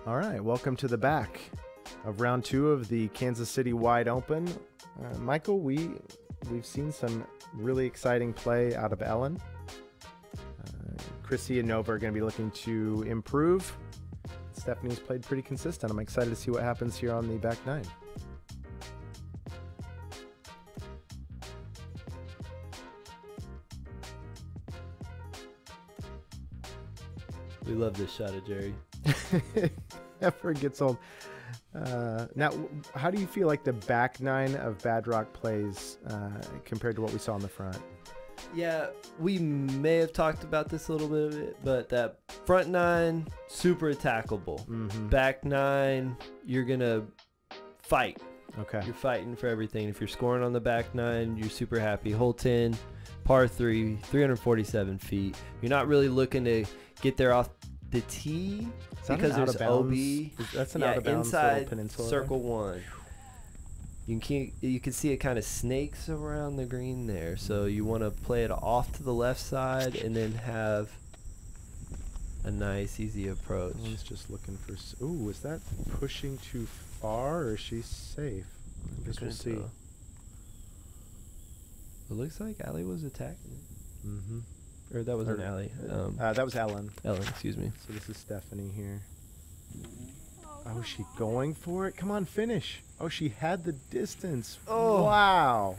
All right, welcome to the back of round 2 of the Kansas City Wide Open. Michael, we've seen some really exciting play out of Ellen. Krissie and Nova are going to be looking to improve. Stephanie's played pretty consistent. I'm excited to see what happens here on the back 9. We love this shot of Jerry. Never gets old. Now, how do you feel like the back 9 of Bad Rock plays compared to what we saw in the front? Yeah, we may have talked about this a little bit, but that front 9, super attackable. Mm-hmm. Back 9, you're going to fight. Okay. You're fighting for everything. If you're scoring on the back 9, you're super happy. Hole 10, par 3, 347 feet. You're not really looking to get there off the tee because there's OB. That's an out of bounds inside peninsula circle there? 1. You can see it kind of snakes around the green there, so you want to play it off to the left side and then have a nice, easy approach. One's just looking for. Ooh, is that pushing too far, or is she safe? I guess we'll see. It looks like Allie was attacking. Mm-hmm. Or that wasn't Allie. That was Ellen. Ellen, excuse me. So this is Stephanie here. Oh, is she going for it? Come on, finish. Oh, she had the distance. Oh. Wow.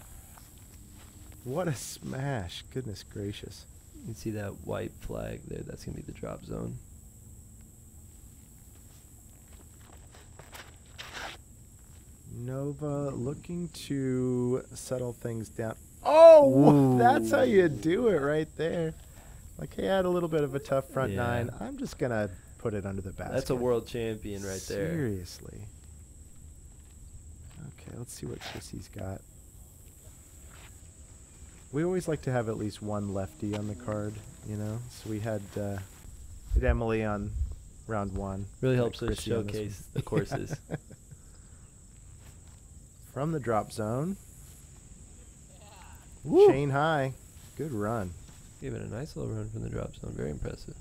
What a smash. Goodness gracious. You can see that white flag there. That's going to be the drop zone. Nova looking to settle things down. Oh, that's how you do it right there. Like, hey, I had a little bit of a tough front 9. I'm just going to put it under the basket. That's a world champion right there. Seriously. Okay, let's see what Krissie's got. We always like to have at least one lefty on the card, you know? So we had Emily on round 1. Really helps us showcase the courses. From the drop zone. Woo. Chain high. Good run. Gave it a nice little run from the drop zone. Very impressive.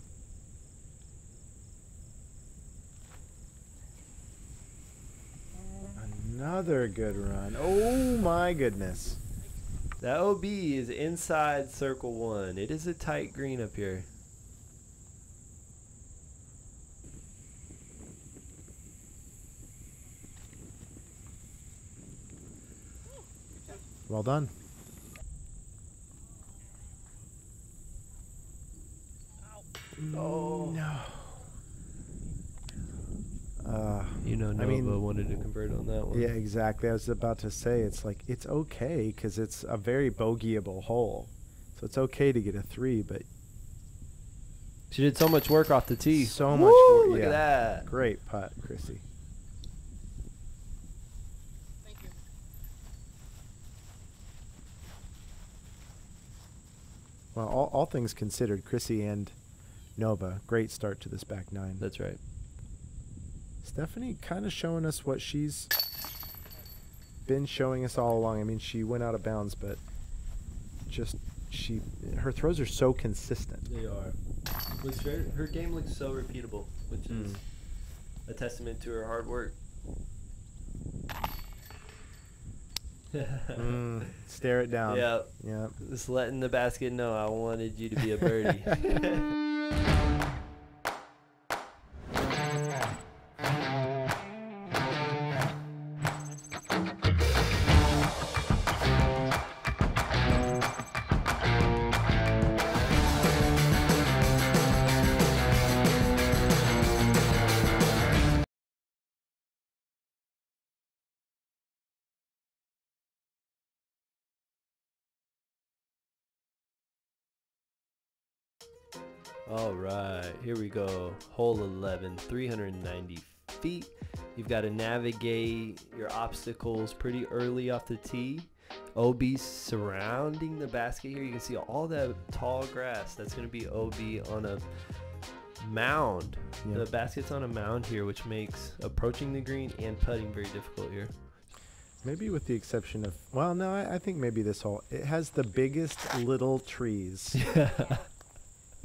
Another good run. Oh my goodness. That OB is inside circle 1. It is a tight green up here. Well done. Oh no. You know, Nova wanted to convert on that one. Yeah, exactly. I was about to say, it's like, it's okay because it's a very bogeyable hole. So it's okay to get a 3, but... She did so much work off the tee. So much work. Look at that. Great putt, Krissie. Thank you. Well, all things considered, Krissie and Nova, great start to this back 9. That's right. Stephanie kind of showing us what she's been showing us all along. I mean, she went out of bounds, but just her throws are so consistent. They are. Her game looks so repeatable, which is a testament to her hard work. Stare it down. Yep. Yeah. Just letting the basket know I wanted you to be a birdie. All right, here we go. Hole 11, 390 feet. You've got to navigate your obstacles pretty early off the tee. OB surrounding the basket here. You can see all that tall grass. That's going to be OB on a mound. Yep. The basket's on a mound here, which makes approaching the green and putting very difficult here. Maybe with the exception of, well, no, I think maybe this hole, it has the biggest little trees.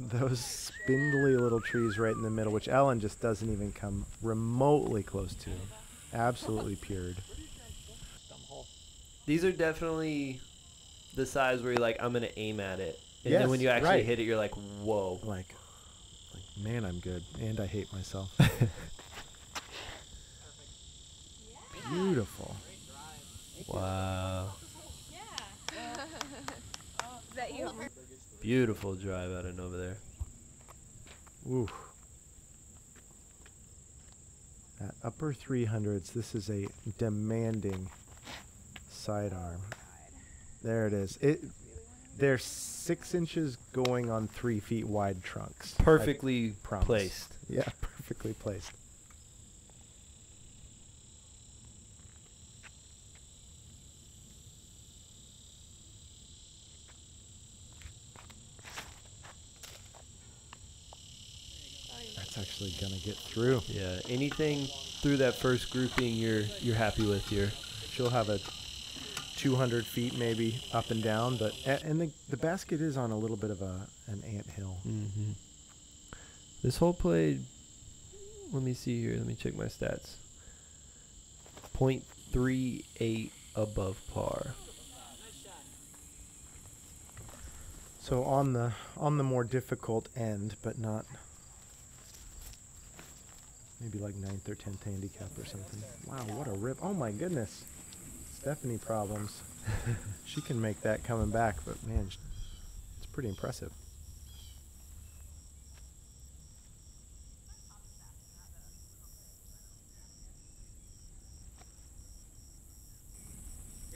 Those spindly little trees right in the middle, which Ellen just doesn't even come remotely close to. Absolutely pured. These are definitely the size where you're like, I'm gonna aim at it, and Yes, then when you actually right. hit it, you're like, whoa. Like, man, I'm good, and I hate myself. Beautiful. Wow. Is that you? Beautiful drive out and over there. Ooh. At upper 300s, this is a demanding sidearm. There it is. They're 6 inches going on 3 feet wide trunks. Perfectly promise. placed. Yeah, perfectly placed. That's actually gonna get through. Yeah. Anything through that first grouping, you're happy with here. She'll have a 200 feet maybe up and down, but and the basket is on a little bit of an anthill. Mm-hmm. This hole played. Let me see here. Let me check my stats. 0.38 above par. So on the more difficult end, but not maybe like 9th or 10th handicap or something. Wow, what a rip! Oh my goodness, Stephanie problems. She can make that coming back, but man, it's pretty impressive.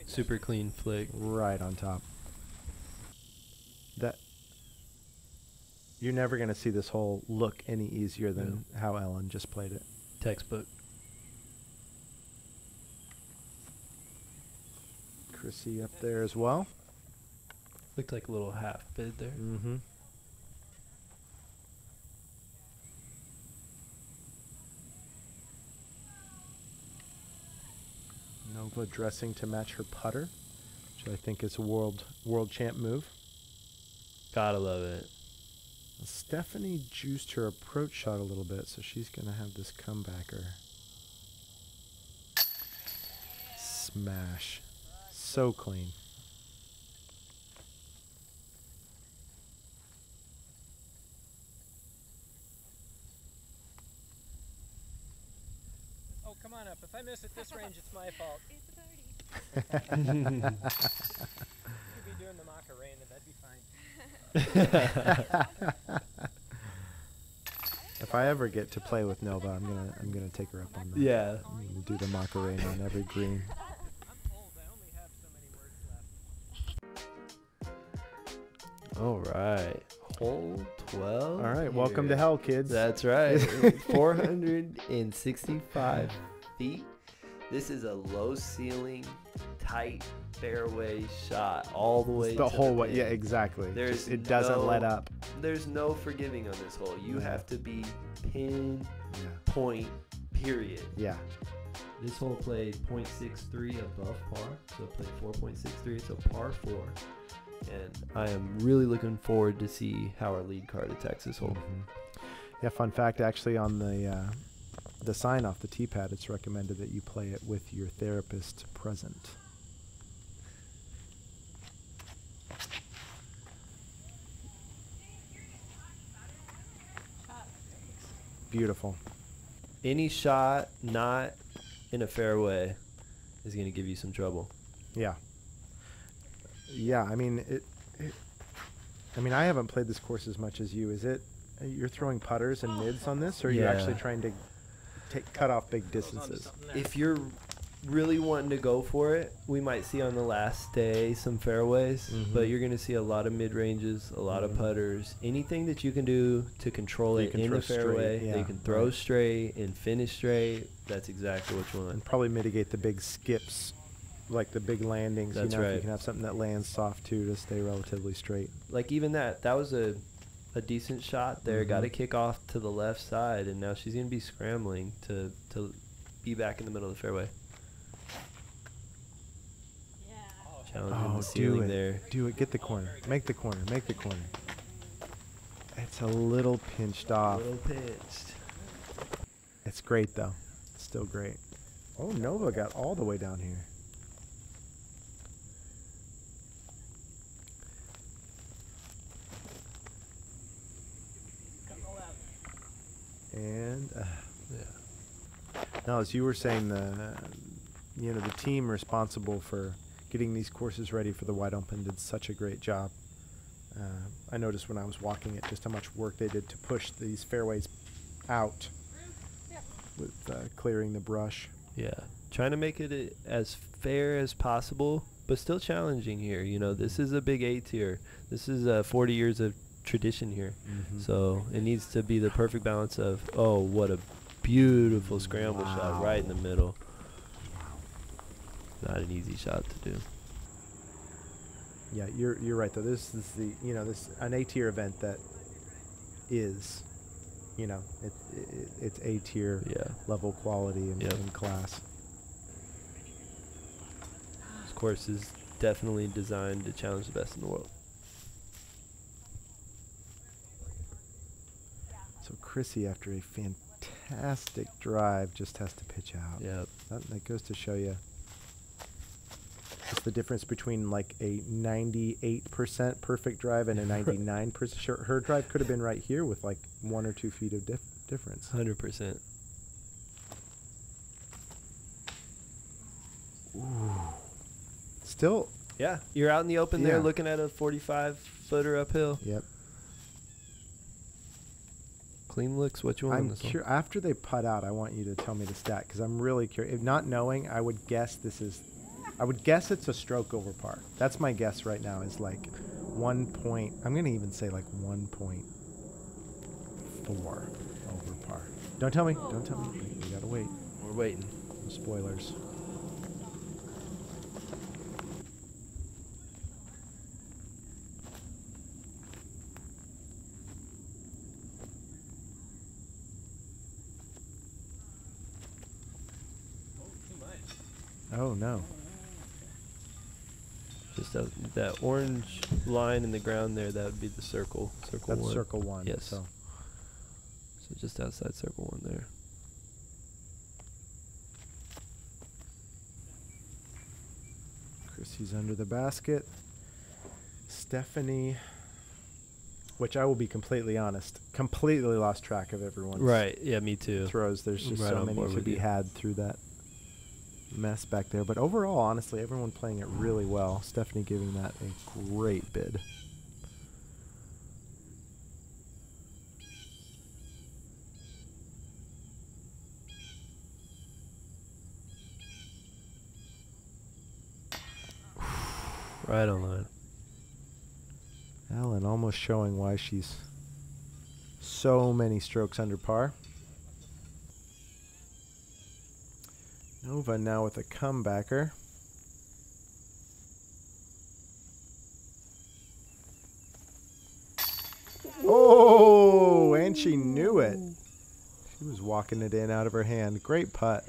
Super clean flick. Right on top. That you're never gonna see this hole look any easier than how Ellen just played it. Textbook. Krissie up there as well. Looked like a little half bid there. Mm-hmm. Nova dressing to match her putter, which I think is a world champ move. Gotta love it. Stephanie juiced her approach shot a little bit, so she's gonna have this comebacker. Smash. So clean. Oh, come on up. If I miss at this range, it's my fault. It's a party. You could be doing the Macarena. That'd be fine. If I ever get to play with Nova, I'm gonna take her up on that. Yeah. I'm gonna do the Macarena on every green. I'm old. I only have so many words left. All right. Hole 12. All right, welcome here. to hell, kids. That's right. 465 feet. This is a low ceiling, tight fairway shot all the way the to whole the way. pin. Yeah, exactly. There's It doesn't no- let up. There's no forgiving on this hole. You Yeah. have to be pin Yeah. point, period. Yeah. This hole played 0.63 above par, so it played 4.63. It's a par 4. And I am really looking forward to see how our lead card attacks this hole. Mhm. Yeah, fun fact, actually on the sign off the tee pad, it's recommended that you play it with your therapist present. Beautiful. Any shot not in a fairway is going to give you some trouble. Yeah. Yeah, I mean I haven't played this course as much as you. Is it you're throwing putters and mids on this, or are you actually Yeah. trying to cut off big distances? If you're really wanting to go for it, we might see on the last day some fairways, Mhm. but you're going to see a lot of mid-ranges, a lot Mhm. of putters. Anything that you can do to control You it can in throw the fairway, straight, that you yeah, can throw right. straight and finish straight, that's exactly what you want. And probably mitigate the big skips, like the big landings. That's If you right. can have something that lands soft too to stay relatively straight. Like even that was a decent shot there. Got Mhm. to kick off to the left side, and now she's going to be scrambling to be back in the middle of the fairway. Challenging Oh, the ceiling do it. there. Do it. Get the corner. Make the corner. Make the corner. It's a little pinched off. A little pitched. It's great though. It's still great. Oh, Nova got all the way down here. And Yeah. now, as you were saying, the team responsible for getting these courses ready for the Wide Open did such a great job. I noticed when I was walking it just how much work they did to push these fairways out with clearing the brush. Yeah. Trying to make it as fair as possible, but still challenging here. You know, this is a big A tier. This is 40 years of tradition here. So it needs to be the perfect balance of, oh, what a beautiful scramble shot right in the middle. Not an easy shot to do. Yeah, you're right though. This is this an A tier event that is, it's A tier level quality and class. This course is definitely designed to challenge the best in the world. So Krissie, after a fantastic drive, just has to pitch out. Yep. That goes to show you just the difference between like a 98% perfect drive and a 99%. Sure, her drive could have been right here with like 1 or 2 feet of difference. 100%. Ooh. Still. Yeah, you're out in the open there Yeah. looking at a 45-footer uphill. Yep. Clean looks. What you want on I'm this one? after they putt out, I want you to tell me the stat because I'm really curious. If not knowing, I would guess it's a stroke over par. That's my guess right now is like 1 point. I'm going to even say like 1.4 over par. Don't tell me. Don't tell me. We got to wait. We're waiting. No spoilers. Oh, no. Just that orange line in the ground there, that would be the circle. Circle That's 1. circle 1. Yes. So just outside circle 1 there. Krissie's under the basket. Stephanie, which I will be completely honest, completely lost track of everyone's Right. Yeah, me too. throws. There's just Right so on many board to with be you. had through that mess back there. But overall, honestly, everyone playing it really well. Stephanie giving that a great bid. Right on line. Ellen almost showing why she's so many strokes under par. Nova now with a comebacker. Oh, and she knew it. She was walking it in out of her hand. Great putt.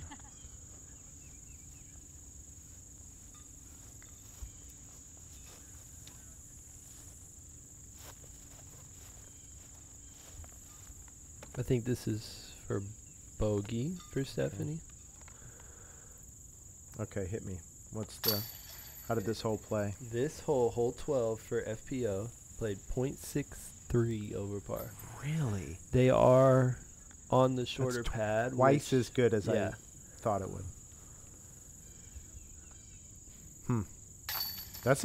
I think this is for bogey for Stephanie. Okay, hit me. How did this hole play? This hole 12 for FPO, played .63 over par. Really? They are on the shorter pad. Twice which- as good as yeah. I thought it would. That's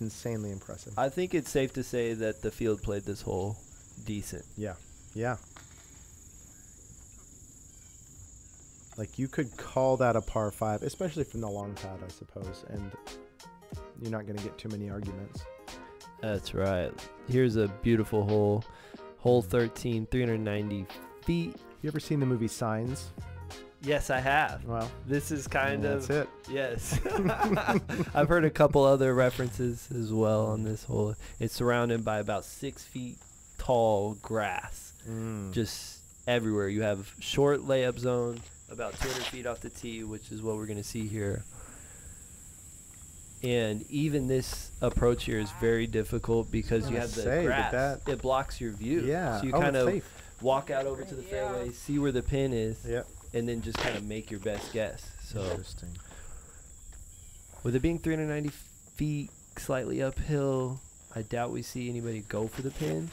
insanely impressive. I think it's safe to say that the field played this hole decent. Yeah. Like you could call that a par 5, especially from the long pad, I suppose, and you're not going to get too many arguments. That's right. Here's a beautiful hole. Hole 13, 390 feet. You ever seen the movie Signs? Yes, I have. Well, This is kind of... that's it. Yes. I've heard a couple other references as well on this hole. It's surrounded by about 6 feet tall grass. Just everywhere. You have short layup zone, about 200 feet off the tee, which is what we're going to see here. And even this approach here is very difficult because you have the grass. It blocks your view. Yeah. So you oh, kind it's of safe. walk out over to the fairway, see where the pin is, Yep. and then just kind of make your best guess. So Interesting. with it being 390 feet, slightly uphill, I doubt we see anybody go for the pin.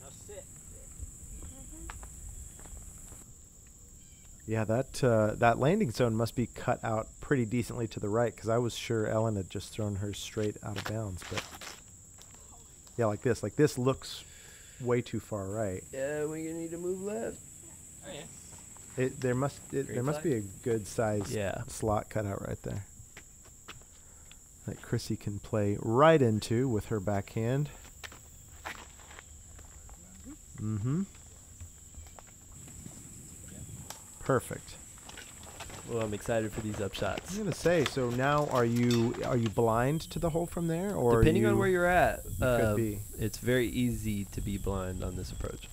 Now sit. Yeah, that landing zone must be cut out pretty decently to the right, because I was sure Ellen had just thrown her straight out of bounds. But yeah, like this. Like this looks way too far right. Yeah, we're gonna need to move left. Oh yeah. There must be a good size Yeah. slot cut out right there that Krissie can play right into with her backhand. Mm-hmm. Perfect. Well, I'm excited for these upshots. I'm gonna say. So now, are you blind to the hole from there, or Depending on where you're at, could be. it's very easy to be blind on this approach.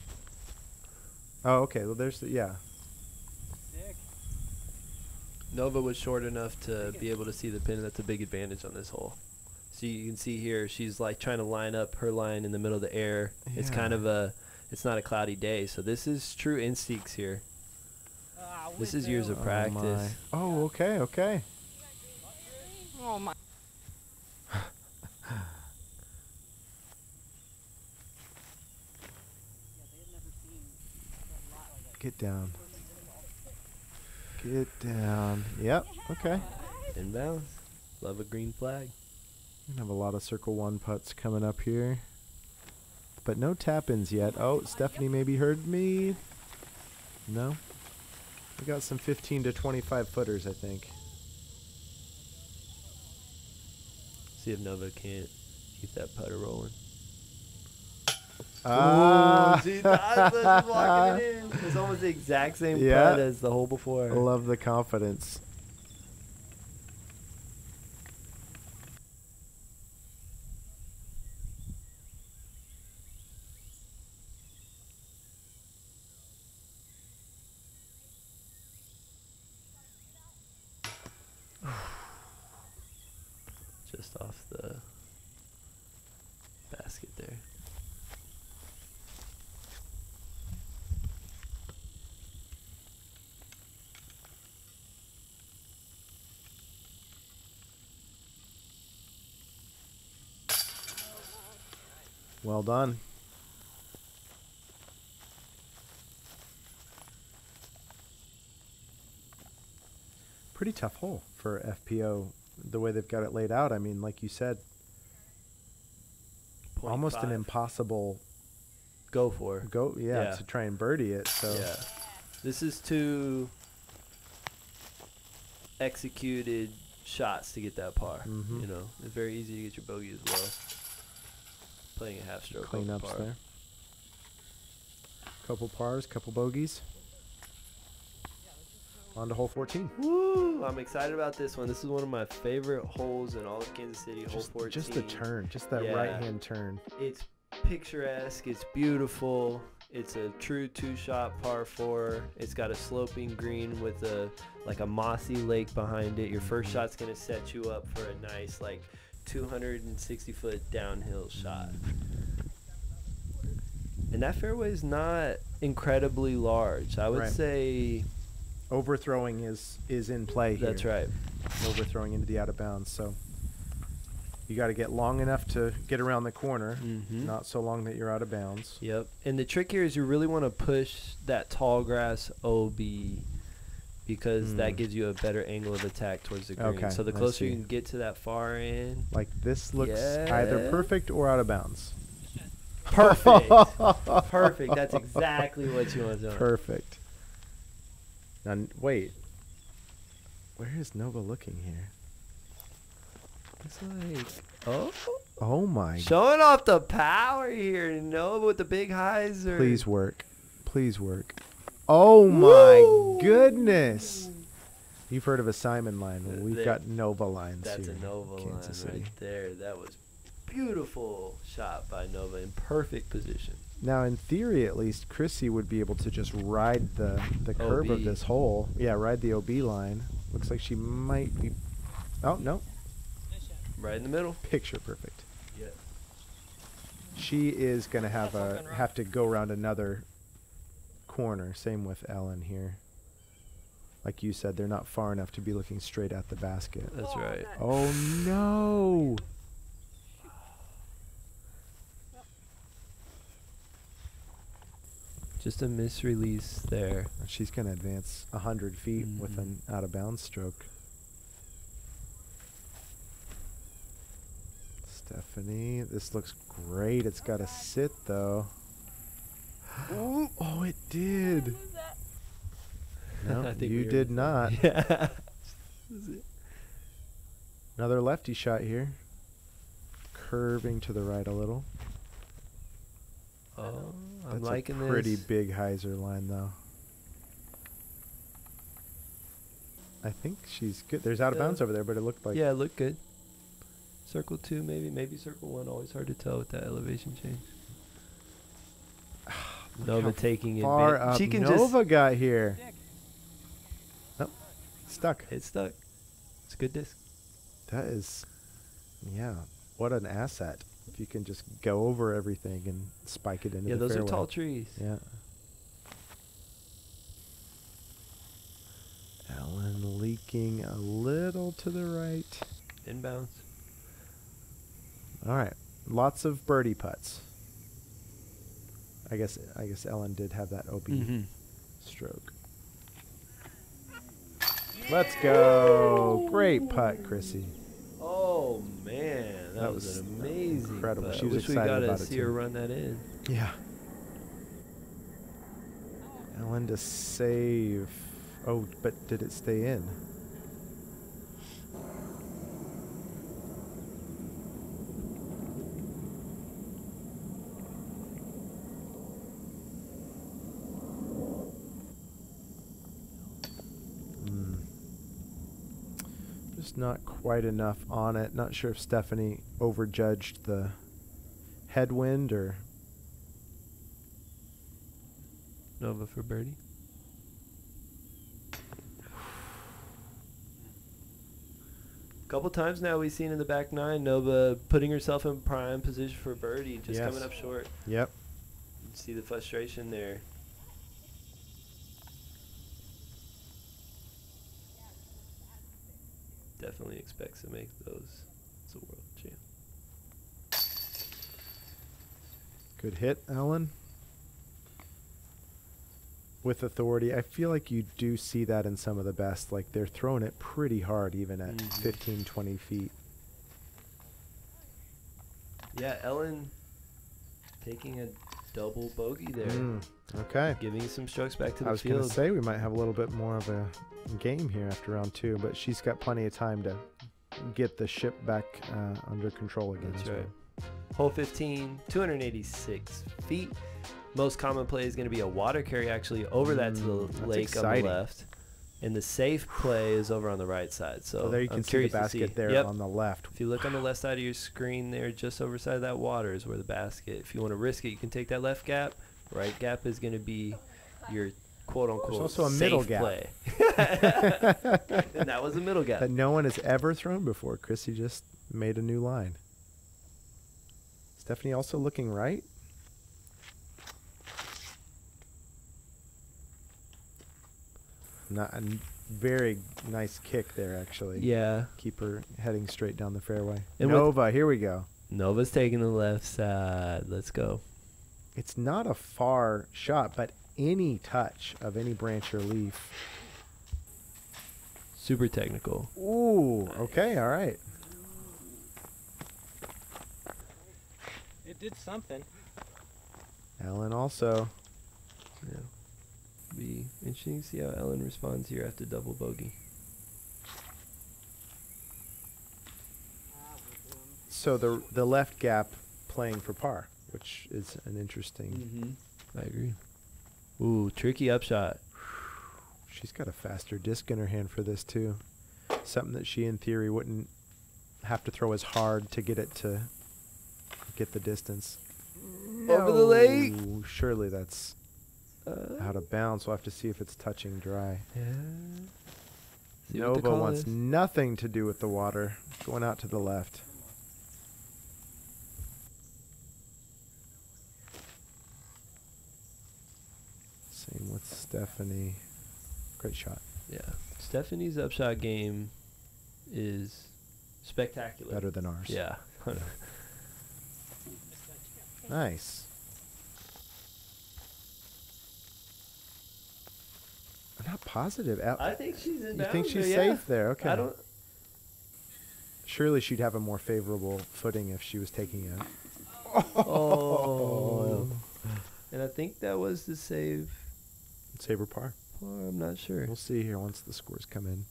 Oh, okay. Well, there's yeah. Sick. Nova was short enough to be able to see the pin. That's a big advantage on this hole. So you can see here, she's like trying to line up her line in the middle of the air. It's kind Yeah. of it's not a cloudy day, so this is true instincts here. This is years of practice. Oh, okay, okay. Oh my. Get down. Get down. Yep. Okay. Inbounds. Love a green flag. We have a lot of circle one putts coming up here, but no tap-ins yet. Oh, Stephanie maybe heard me. No. We got some 15 to 25 footers, I think. See if Nova can't keep that putter rolling. Ah. Ooh, see, I was just walking it in. It's almost the exact same Yeah. putt as the hole before. I love the confidence. Just off the basket there. Well done. Pretty tough hole for FPO, the way they've got it laid out. I mean, like you said, almost an 0.5. impossible Go for. yeah, to try and birdie it. So Yeah. This is two executed shots to get that par. Mhm. You know, it's very easy to get your bogey as well. Playing a half stroke clean over ups par. there. Couple pars, couple bogeys. On to hole 14. Woo! I'm excited about this one. This is one of my favorite holes in all of Kansas City. Hole 14. Just the turn, just that Yeah. right hand turn. It's picturesque. It's beautiful. It's a true two-shot par 4. It's got a sloping green with a mossy lake behind it. Your first shot's gonna set you up for a nice 260-foot downhill shot. And that fairway is not incredibly large. I would Right. say Overthrowing is in play here. that's right. Overthrowing into the out of bounds. So you got to get long enough to get around the corner, Mm-hmm. not so long that you're out of bounds. Yep. And the trick here is you really want to push that tall grass OB because that gives you a better angle of attack towards the green. Okay, So the I closer you see. can get to that far end. Like this looks either Yeah. perfect or out of bounds. Perfect. Perfect. That's exactly what you want to do. Perfect. Now, wait. Where is Nova looking here? It's like, oh. Oh my. Showing off the power here, Nova with the big Hyzer. Please work. Please work. Oh my goodness. You've heard of a Simon line. Well, we've There- got Nova lines That's here. a Nova in Kansas line City. right there. That was beautiful shot by Nova in perfect position. Now, in theory, at least, Krissie would be able to just ride the curve of OB. this hole. Yeah, ride the OB line. Looks like she might be. Oh no, Right in the middle. Picture perfect. Yeah. She is gonna have That's something have to go around another corner. Same with Ellen here. Like you said, they're not far enough to be looking straight at the basket. That's right. Oh no! Just a misrelease there. She's gonna advance 100 feet with an out of bounds stroke. Stephanie, this looks great. It's got to sit though. Oh, it did. No, I think you we did not. Yeah. Another lefty shot here. Curving to the right a little. Oh, I'm That's liking a pretty this. big Hyzer line though. I think she's good. There's out of bounds over there, but it looked like Yeah, it looked good. Circle 2, maybe circle 1. Always hard to tell with that elevation change. Nova taking far advantage. up She can Nova got here. Nope, stuck. just. It's stuck. It's a good disc. That is, yeah, what an asset. If you can just go over everything and spike it into Yeah, the those fairway. are tall trees. Yeah. Ellen leaking a little to the right. Inbounds. All right, lots of birdie putts. I guess Ellen did have that OB stroke. Let's go! Great putt, Krissie. Oh man, that was an amazing. incredible. putt. She was Wish excited we got about to it see her too. run that in. Yeah. Ellen to save. Oh, but did it stay in? Just not quite enough on it. Not sure if Stephanie overjudged the headwind or... Nova for birdie. Couple times now we've seen in the back nine Nova putting herself in prime position for birdie, just Yes. coming up short. Yep. You see the frustration there. Definitely expects to make those as a world champ. Good hit, Ellen. With authority. I feel like you do see that in some of the best. Like they're throwing it pretty hard even at 15, 20 feet. Yeah, Ellen taking a double bogey there. Okay. Giving some strokes back to I the was going to field. say we might have a little bit more of a game here after round 2, but she's got plenty of time to get the ship back under control again. That's as well. right. Hole 15, 286 feet. Most common play is going to be a water carry actually over that to the that's lake exciting. on the left. And the safe play is over on the right side. So So there you I'm can see the curious to basket see. there Yep. on the left. If you look on the left side of your screen there, just overside of that water is where the basket. If you want to risk it, you can take that left gap. Right gap is going to be your quote-unquote There's also a safe middle gap. play. And that was a middle gap. That no one has ever thrown before. Krissie just made a new line. Stephanie also looking right. Not a very nice kick there, actually. Yeah. Keep her heading straight down the fairway. And with- Nova, here we go. Nova's taking the left side. Let's go. It's not a far shot, but any touch of any branch or leaf. Super technical. Ooh, okay, all right. It did something. Ellen also. Yeah. Be interesting to see how Ellen responds here after double bogey. So the left gap playing for par, which is an interesting. I agree. Ooh, tricky upshot. She's got a faster disc in her hand for this too. Something that she in theory wouldn't have to throw as hard to get it to get the distance. Over the lake. No, surely that's out of bounds. We'll have to see if it's touching dry. Yeah. See what the Nova call wants is. nothing to do with the water. Going out to the left. Stephanie. Great shot. Yeah. Stephanie's upshot game is spectacular. Better than ours. Yeah. Nice. I'm not positive. I think she's in You bounds. think she's yeah. safe there? Okay. I don't. Surely she'd have a more favorable footing if she was taking it. Oh. And I think that was the save. Saber par. Oh, I'm not sure. We'll see here once the scores come in.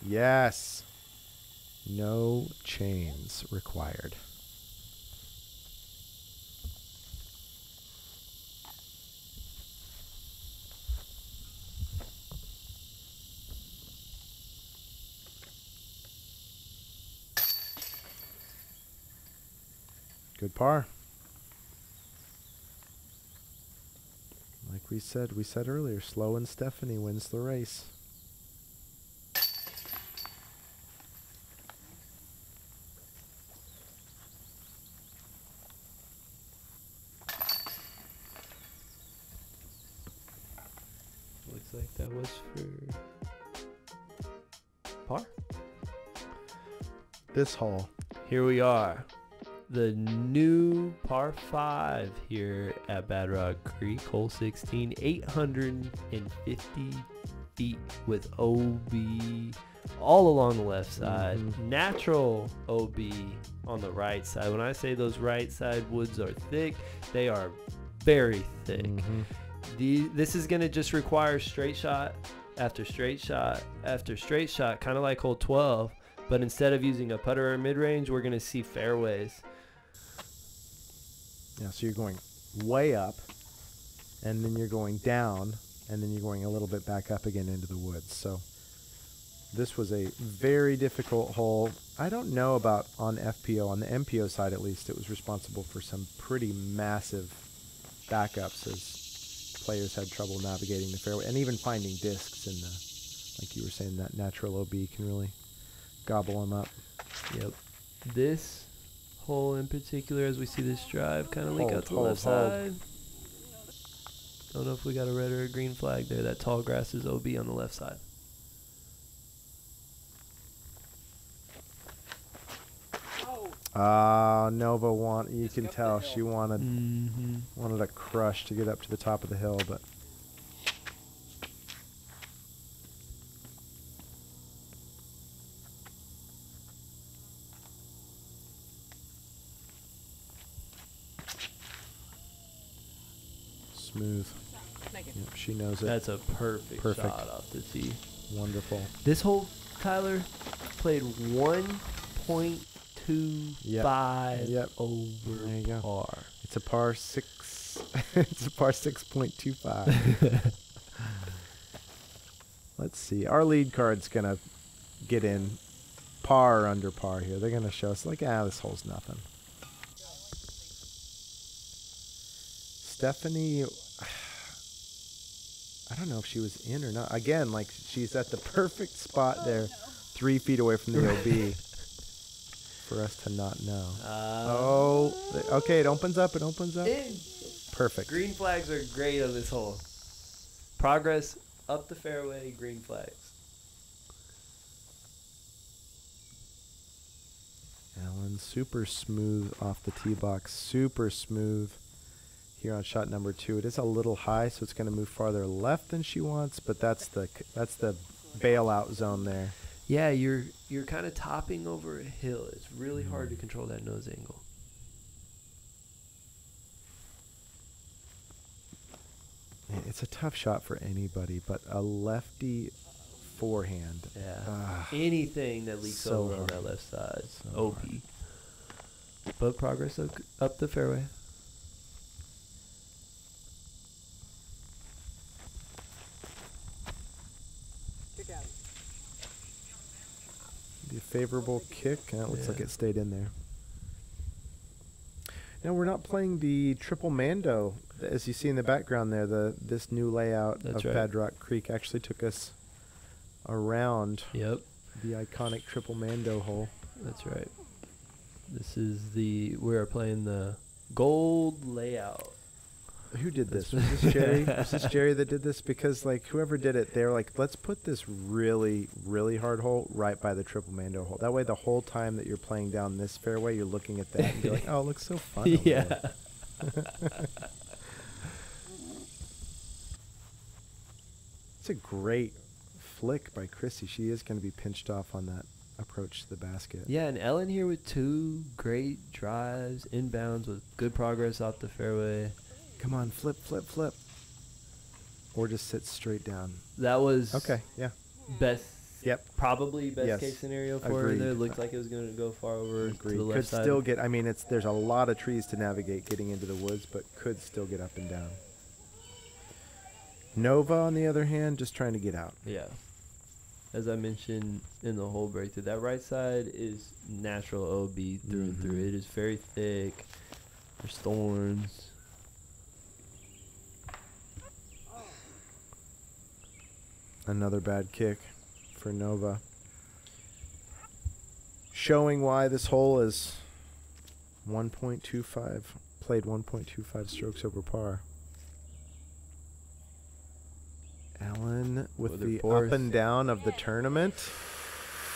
Yes. No chains required. Good par. Like we said earlier, Slow and Stephanie wins the race. Looks like that was for par. This hole. Here we are. The new par 5 here at Bad Rock Creek, hole 16, 850 feet with OB all along the left side. Natural OB on the right side. When I say those right side woods are thick, they are very thick. This is going to just require straight shot after straight shot after straight shot, kind of like hole 12. But instead of using a putter or mid-range, we're going to see fairways. Yeah, so you're going way up, and then you're going down, and then you're going a little bit back up again into the woods. So this was a very difficult hole. I don't know about on FPO. On the MPO side, at least, it was responsible for some pretty massive backups as players had trouble navigating the fairway and even finding discs in the, like you were saying, that natural OB can really gobble them up. Yep. This hole in particular, as we see this drive kind of leak Hold, out to the left side. Don't know if we got a red or a green flag there. That tall grass is OB on the left side. Nova you can tell she wanted a crush to get up to the top of the hill, but smooth. Yep, she knows it. That's a perfect shot off the tee. Wonderful. This hole, Tyler, played 1.25 over par. It's a par 6. It's a par 6.25. Let's see. Our lead card's gonna get in par or under par here. They're gonna show us like, this hole's nothing. Stephanie, I don't know if she was in or not. Again, like she's at the perfect spot there, 3 feet away from the OB for us to not know. Okay, it opens up. It opens up. Perfect. Green flags are great on this hole. Progress up the fairway, green flags. Alan, super smooth off the tee box. Super smooth. Here on shot number 2, it is a little high, so it's going to move farther left than she wants, but that's the bailout zone there. Yeah, you're kind of topping over a hill. It's really hard to control that nose angle. It's a tough shot for anybody, but a lefty forehand. Yeah. Anything that leaks over on that left side. OP. But progress up the fairway. Be a favorable kick, and it looks like it stayed in there. Now we're not playing the triple Mando, as you see in the background there. This new layout of Bad Rock Creek actually took us around the iconic triple Mando hole. That's right. This is we are playing the Gold layout. Who did this? Was this Jerry? Was this Jerry that did this? Because like whoever did it, they were like, let's put this really, really hard hole right by the triple mando hole. That way, the whole time that you're playing down this fairway, you're looking at that and you're like, oh, it looks so fun. over Yeah. there." It's a great flick by Krissie. She is going to be pinched off on that approach to the basket. Yeah, and Ellen here with 2 great drives, inbounds with good progress off the fairway. Come on, flip, flip, flip. Or just sit straight down. That was Okay, yeah. best. Yep. Probably best Yes. case scenario for her Agreed. there. Looked like it was going to go far over Agreed. to the left Could side. still get, I mean, there's a lot of trees to navigate getting into the woods, but could still get up and down. Nova, on the other hand, just trying to get out. Yeah. As I mentioned in the whole breakthrough, that right side is natural OB through and through. Mhm. It is very thick. There's thorns. Another bad kick for Nova. Showing why this hole is 1.25, played 1.25 strokes over par. Ellen with With her the fourth. up and down of the tournament.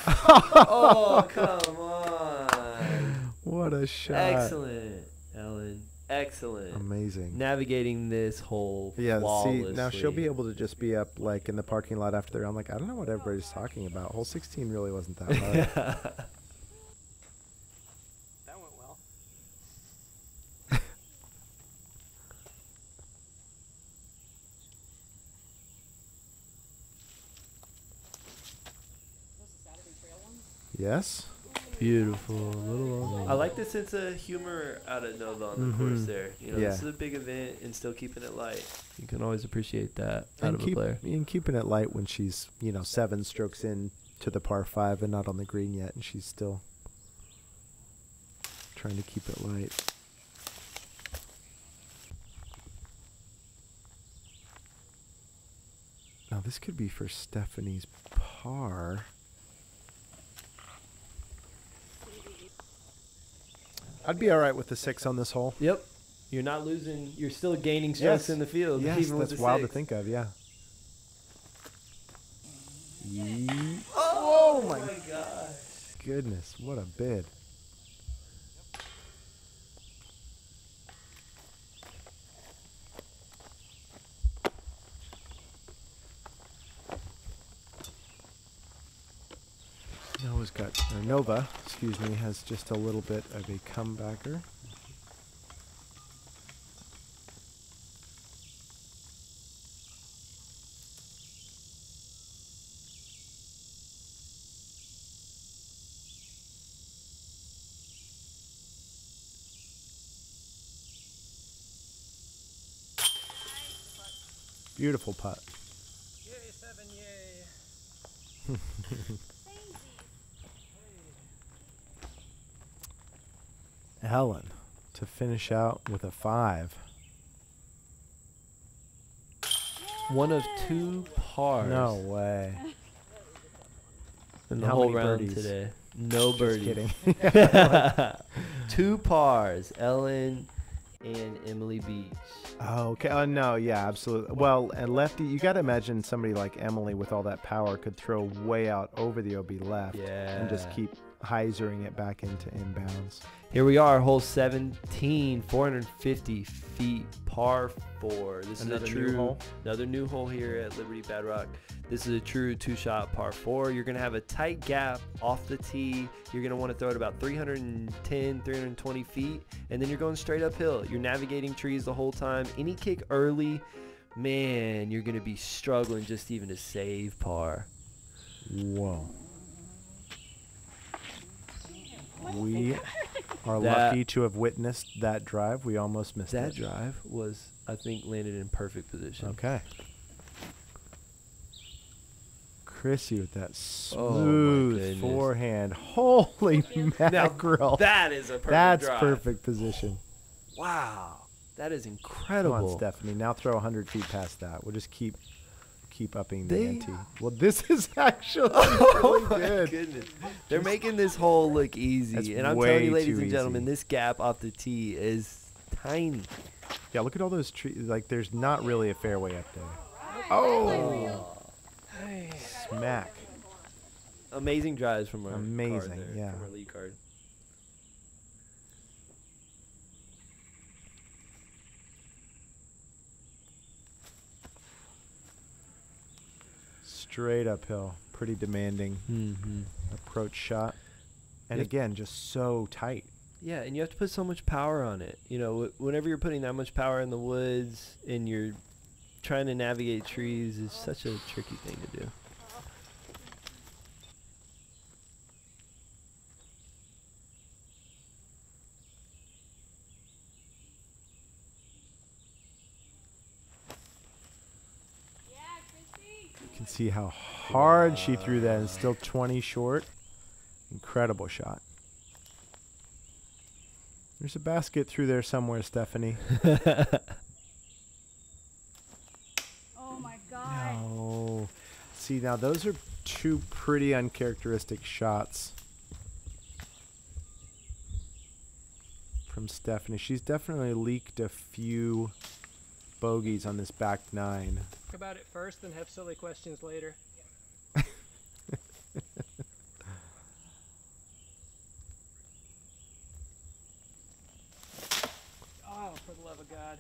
Oh, come on. What a shot. Excellent, Ellen. Excellent. Amazing. Navigating this hole Yeah, flawlessly. see, now she'll be able to just be up like in the parking lot after the round. Like, I don't know what everybody's talking about. Hole 16 really wasn't that hard. That went well. Yes? Beautiful. I like the sense of humor out of Nova on the course there. You know, Yeah. this is a big event and still keeping it light. You can always appreciate that out And of a player. keeping it light when she's, 7 strokes in to the par 5 and not on the green yet, and she's still trying to keep it light. Now this could be for Stephanie's par. I'd be all right with the 6 on this hole. Yep. You're not losing. You're still gaining strokes Yes. in the field. Yes, even with that's the wild to 6. think of, yeah. Oh, my gosh. Goodness, what a bid. Nova, excuse me, has just a little bit of a comebacker. Beautiful putt. Yay, 7, yay. Ellen to finish out with a 5. One of 2 pars No way. in the How whole many round birdies? today. No Just birdies. kidding. 2 pars. Ellen and Emily Beach. Oh, okay. Oh, no, yeah, absolutely. Well, and lefty, you got to imagine somebody like Emily with all that power could throw way out over the OB left Yeah. and just keep Hyzering it back into inbounds. Here we are, hole 17, 450 feet, par 4. This Another is a new true hole? Another new hole here at Liberty Bad Rock. This is a true 2-shot par 4. You're going to have a tight gap off the tee. You're going to want to throw it about 310, 320 feet, and then you're going straight uphill. You're navigating trees the whole time. Any kick early, man, you're going to be struggling just even to save par. Whoa. We are That- lucky to have witnessed that drive. We almost missed That it. drive was, I think, landed in perfect position. Okay. Krissie with that Oh, my smooth goodness. forehand. Holy mackerel. That is a perfect That's drive. perfect position. Wow. That is Come incredible. on, Stephanie. Now throw 100 feet past that. We'll just keep upping the They- ante. Well, this is actually Oh really my good. goodness. They're making this hole look easy. That's and I'm way telling you, ladies too and gentlemen, easy. this gap off the tee is tiny. Yeah, look at all those trees. Like, there's not really a fairway up there. Oh! Smack. Amazing drives from our Amazing, card there, yeah. from our lead card. Straight uphill. Pretty demanding approach shot. And Yep. again, just so tight. Yeah, and you have to put so much power on it. You know, whenever you're putting that much power in the woods and you're trying to navigate trees, it's such a tricky thing to do. You can see how hard she threw that and still 20 short. Incredible shot. There's a basket through there somewhere, Stephanie. Oh my god. No. See, now those are two pretty uncharacteristic shots from Stephanie. She's definitely leaked a few bogeys on this back nine. Talk about it first, then have silly questions later. Oh, for the love of God.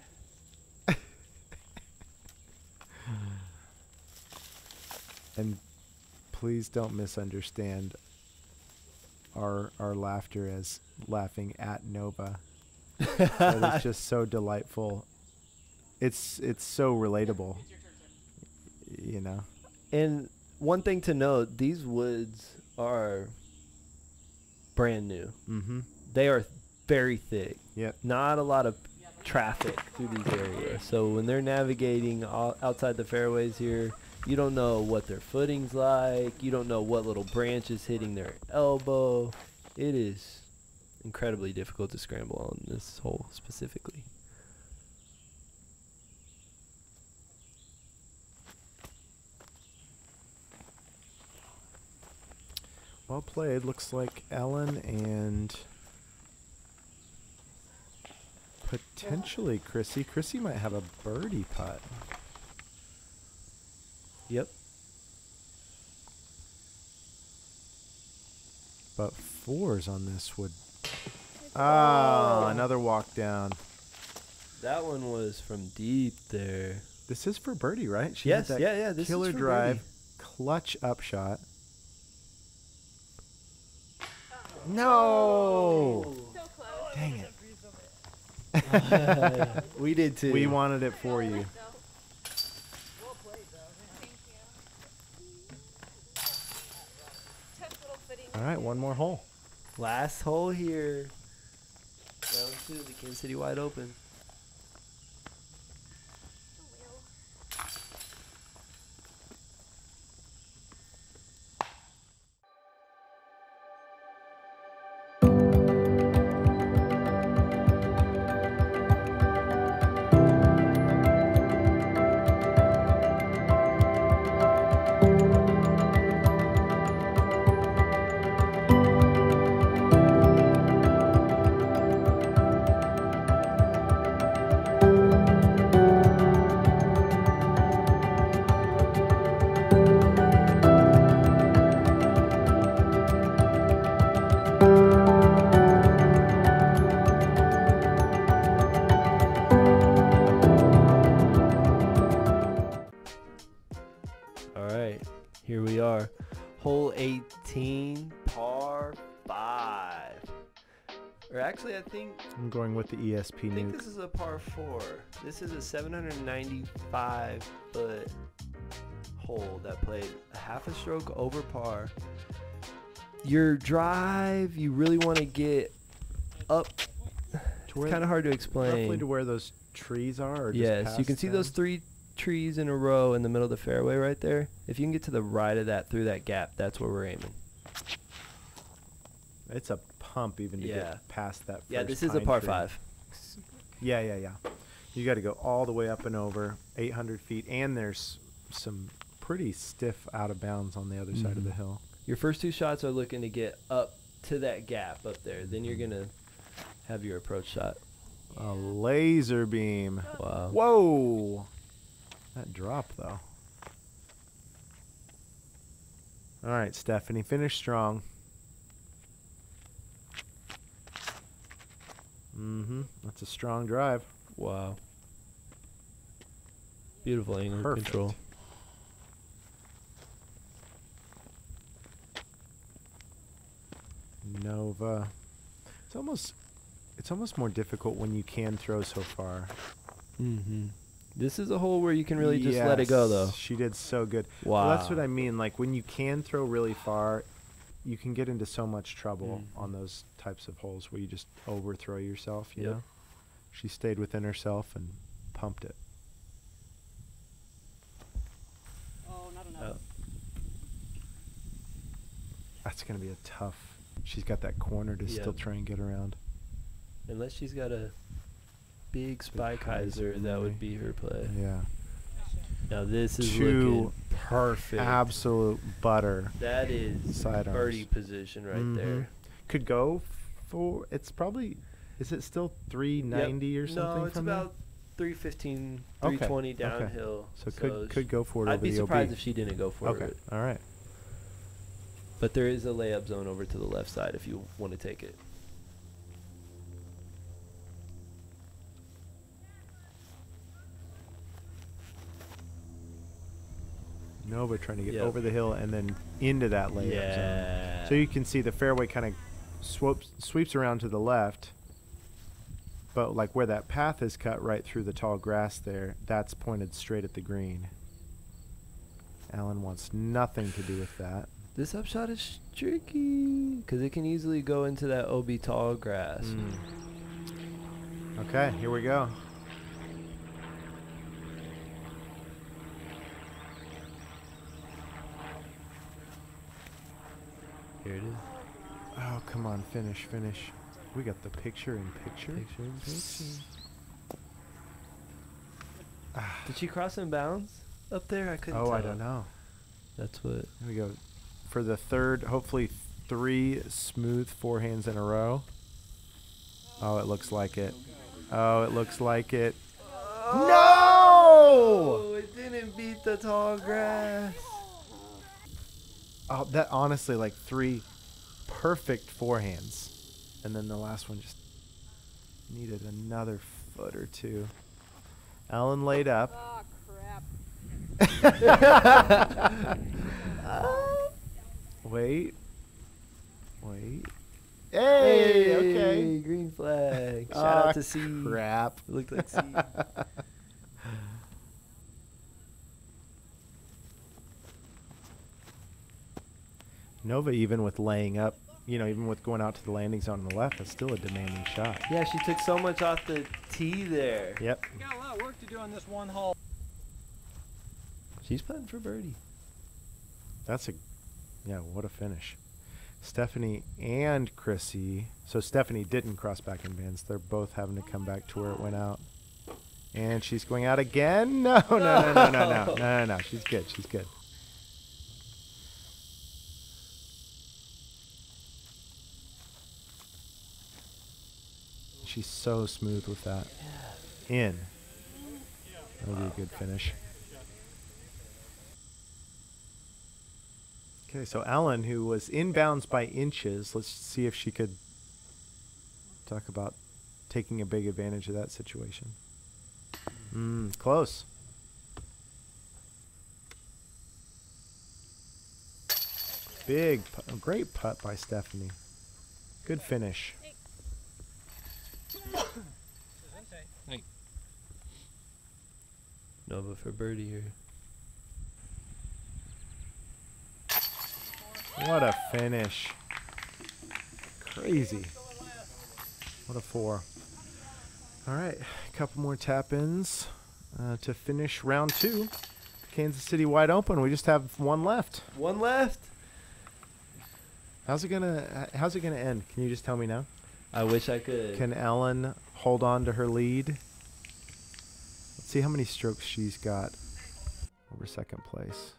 And please don't misunderstand our laughter as laughing at Nova. That is just so delightful. It's so relatable. You know. And one thing to note, these woods are brand new. Mm-hmm. They are very thick. Yep. Not a lot of traffic through these areas. So when they're navigating outside the fairways here, you don't know what their footing's like. You don't know what little branch is hitting their elbow. It is incredibly difficult to scramble on this hole specifically. Well played. Looks like Ellen and potentially Krissie. Krissie might have a birdie putt. Yep. But fours on this would... Ah, another walk down. That one was from deep there. This is for birdie, right? She Yes, had that yeah, this killer is for drive, birdie. clutch upshot. No! So close. Dang it. We did too. We wanted it for you. Well played, though. Thank you. Tough little footing. All right, one more hole. Last hole here. Round 2, the Kansas City wide open. Here we are. Hole 18, par 5. Or actually, I think I'm going with the ESP I think nuke. this is a par 4. This is a 795-foot hole that played a half a stroke over par. Your drive, you really want to get up. It's kind of hard to explain. Roughly to where those trees are? Or just Yes, you past can see them? those 3 trees in a row in the middle of the fairway right there. If you can get to the right of that through that gap, that's where we're aiming. It's a pump even to Yeah. get past that first Yeah, this is a pine par tree. 5. Yeah. You got to go all the way up and over 800 feet, and there's some pretty stiff out of bounds on the other side of the hill. Your first 2 shots are looking to get up to that gap up there. Then you're going to have your approach shot A laser beam. Wow. Whoa. That drop, though. All right, Stephanie, finish strong. That's a strong drive. Wow. Beautiful angle Perfect. control. Nova. It's almost more difficult when you can throw so far. This is a hole where you can really just let it go, though. She did so good. Wow. Well, that's what I mean. Like, when you can throw really far, you can get into so much trouble on those types of holes where you just overthrow yourself, you know? She stayed within herself and pumped it. Oh, not enough. That's going to be a tough... She's got that corner to still try and get around. Unless she's got a big spike Hyzer, that would be her play. Yeah. Now this is looking perfect. Absolute butter. That is Sidearms. birdie position right there. Could go for... It's probably... Is it still 390 or something? No, it's from about 315, 320 downhill. So could go for it. I'd be over the surprised OB. if she didn't go for it. All right. But there is a layup zone over to the left side if you want to take it. Nova trying to get over the hill and then into that layup zone. So you can see the fairway kind of sweeps around to the left. But like where that path is cut right through the tall grass there, that's pointed straight at the green. Alan wants nothing to do with that. This upshot is tricky because it can easily go into that OB tall grass. Okay, here we go. Here it is. Oh, come on, finish. We got the picture in picture. Did she cross in bounds up there? I couldn't tell. I don't know. That's what. Here we go. For the third, hopefully 3 smooth forehands in a row. Oh, it looks like it. Oh, it looks like it. No! It didn't beat the tall grass. Oh, that honestly, like 3 perfect forehands. And then the last one just needed another foot or 2. Alan laid up. Oh, crap. Wait. Hey, okay. Green flag. Shout out to C. Crap. It looked like C. Nova, even with laying up, even with going out to the landing zone on the left, that's still a demanding shot. Yeah, she took so much off the tee there. Yep. We got a lot of work to do on this one hole. She's putting for birdie. What a finish. Stephanie and Krissie. So Stephanie didn't cross back in bands. They're both having to come back to where it went out. And she's going out again. No. She's good. She's so smooth with that. In. That'll be a good finish. Okay, so Alan, who was inbounds by inches, let's see if she could talk about taking a big advantage of that situation. Close. Great putt by Stephanie. Good finish. Nova for birdie here. What a finish. Crazy. What a 4. All right, a couple more tap-ins to finish round 2. Kansas City wide open. We just have one left. One left. How's it gonna end? Can you just tell me now? I wish I could. Can Ellen hold on to her lead? Let's see how many strokes she's got over second place.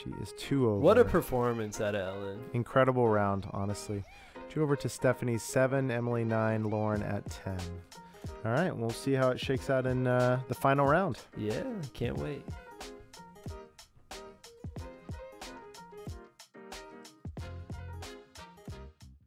She is 2 over. What a performance at Ellen. Incredible round, honestly. 2 over to Stephanie 7, Emily 9, Lauren at 10. All right, we'll see how it shakes out in the final round. Yeah, can't wait.